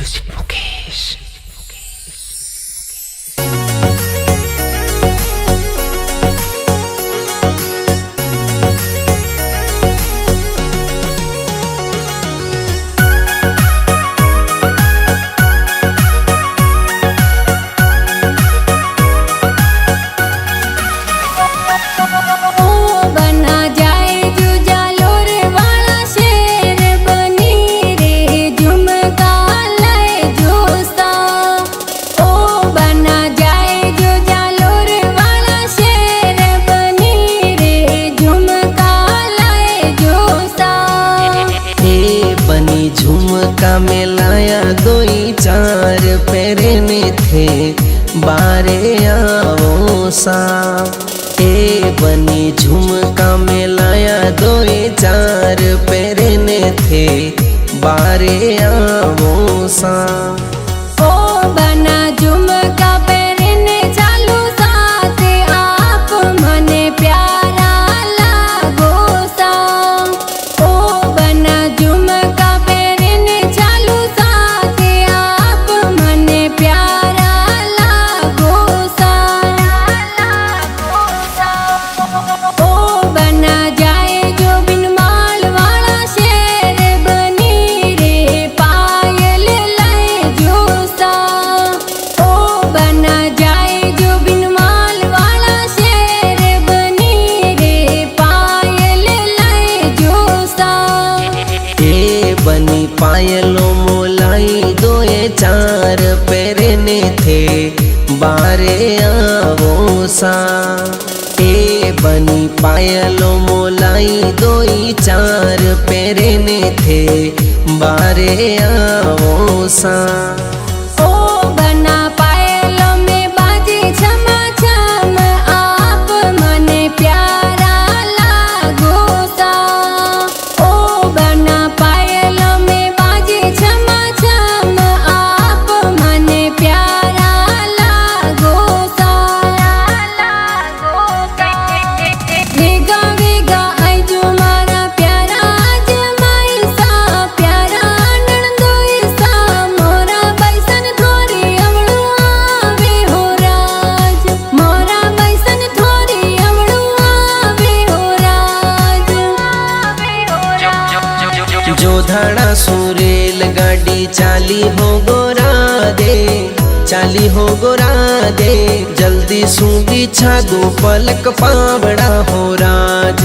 Music Mukesh. झुमका में लाया दोई चार पैरने थे बारे आवो सा। ए बनी झुमका में लाया दोई चार पैरने थे बारे आवो सा। ओ बना झुमका पैरने चालू साथे आप मने प्यारा लागो सा। ओ बना झुमका पैरने चालू साथे आप मने प्यारा लागो सा। ओ बना जाए जो बिन माल वाला शेर बनी रे पायल लाए जो सा। ओ बना जाए जो बिन माल वाला शेर बनी रे पायल लाए जो सा। ए बनी पायलों मोलाई दोए चार पैरने थे बारे आवो सा। ए बनी पायलों मोलाई दोई चार पैरने थे बारे आवो सा। ओ बना पायलों में बाजे छमा छम आप मने प्यारा लागो सा। ओ बना पायलों में बाजे छमा छम आप मने प्यारा लागो सा। वेगा वेगा आई जो मारा प्यारा जमाई सा। प्यारा नणंदोई सा मोरा बैसन थोरी अवळू आवे हो राज। मोरा बैसन थोरी अवळू आवे हो राज। जो धड़ा सुरेल गाड़ी चाली हो गोरा दे, चाली हो गोरा दे। जल्दी सू बिछा दो पलक पावड़ा हो राज।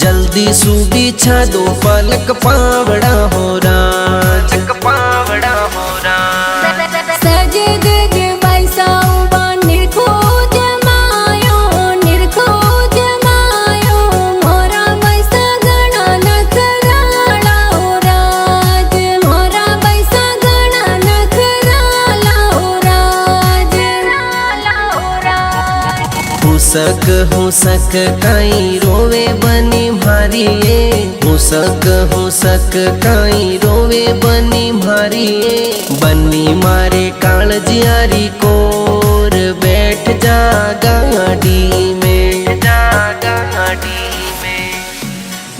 जल्दी सू बिछा दो पलक पावड़ा हो राज। पावड़ा हो राज। सजे गज बैसा उबा निरखो जमायो निरखो जमायो। मोरा बैसा गणा नखराला हो राज। मोरा बैसा गणा नखराला हो राज। हुसक काई रोवे बनी मारिए। हुसक काई रोवे बनी मारिए। बनी मारे कालजियारी कोर बैठ जा गाड़ी में, जा गाड़ी में।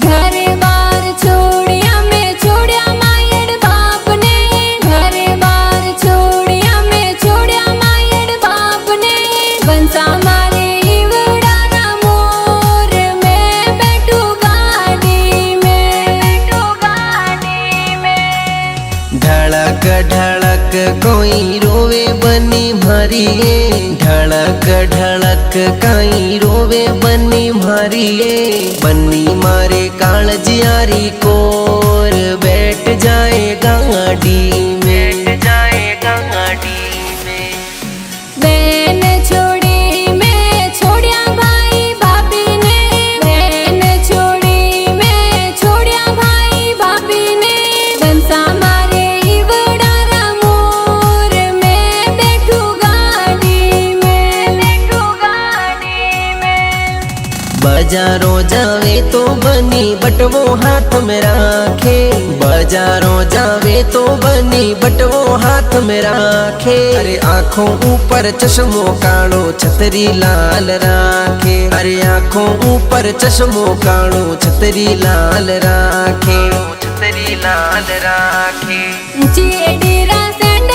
घर बार छोड़िया में छोड़िया मायड़ बाप ने। घर बार छोड़िया में छोड़िया मायड़ बाप ने। बंसा मारे इवड़ा ना मोर में बैठू गाड़ी में। ढड़क ढड़क कोई रोवे बनी मारिए। ढड़क ढड़क काई रोवे बनी मारिए। बनी मारे कालजियारी कोर बैठ जाए गाड़ी में, बैठ जाए गाड़ी में। बहन छोड़ी में छोड़िया भाई भाभी ने। बहन छोड़ी में छोड़िया भाई भाभी ने। बंसा मारे इवड़ा रा मोर में बैठू गाड़ी में। बाजारों जावे तो बनी बटवो हाथ में राखे। बाजारों जावे तो बनी बटवो हाथ में राखे। अरे आँखों ऊपर चश्मो कालो छतरी लाल राखे। अरे आँखों ऊपर चश्मो कालो छतरी लाल राखे। छतरी लाल राखे। चेडीरा सेंड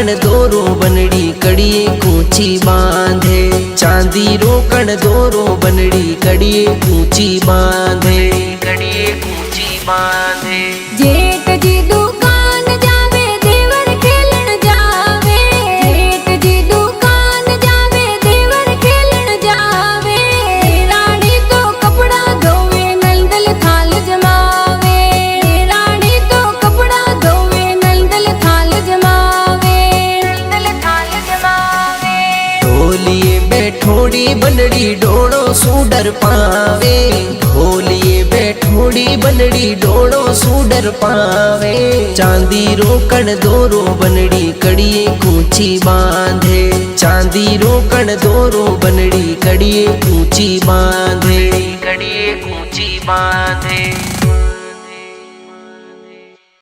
रोकण दोरो बनड़ी कड़िए ऊंची बांधे चांदी रोकण दोरो बनड़ी कड़िए ऊंची बांधे कड़िए ऊंची बांधे जेठ जी दुकान जावे देवर खेलन जावे जेठ जी दुकान जावे देवर खेलन जावे रानी तो कपड़ा धोवे नलदल थाल जमावे रानी तो कपड़ा धोवे नलदल थाल जमावे नलदल थाल जमावे ढोलिए बैठोड़ी बनड़ी डोड़ो सूडर पावे ढोलिए बैठोड़ी बनड़ी डोड़ो सूडर पावे चांदी रोकण दोरो बनड़ी कड़िए ऊंची बांधे चांदी रोकण दोरो बनड़ी कड़िए ऊंची बांधे कड़िए ऊंची बांधे